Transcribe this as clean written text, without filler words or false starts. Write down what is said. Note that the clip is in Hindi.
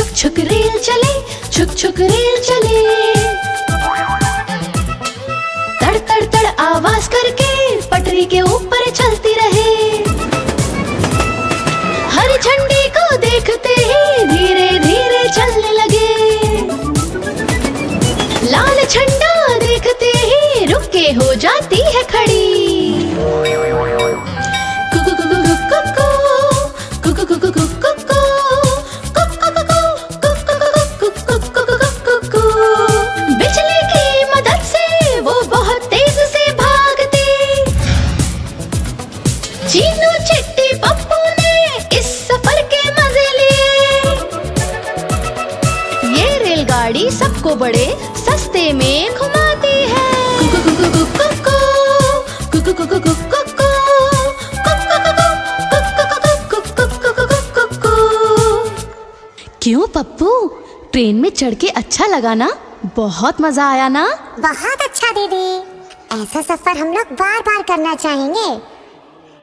छुक छुक रेल चले, छुक छुक रेल चले। तड़ तड़ तड़ आवाज करके पटरी के ऊपर चलती रहे। हर झंडे को देखते ही धीरे धीरे चलने लगे। लाल झंडा देखते ही रुक के हो जाती है खड़ी। बिजली की मदद से वो बहुत तेज से भागते। चीनू चिट्टी पप्पू ने इस सफर के मजे लिए। ये रेलगाड़ी सबको बड़े सस्ते में घुमाती है। क्यों पप्पू, ट्रेन में चढ़ के अच्छा लगा ना? बहुत मजा आया ना? बहुत अच्छा दीदी, ऐसा सफर हम लोग बार बार करना चाहेंगे।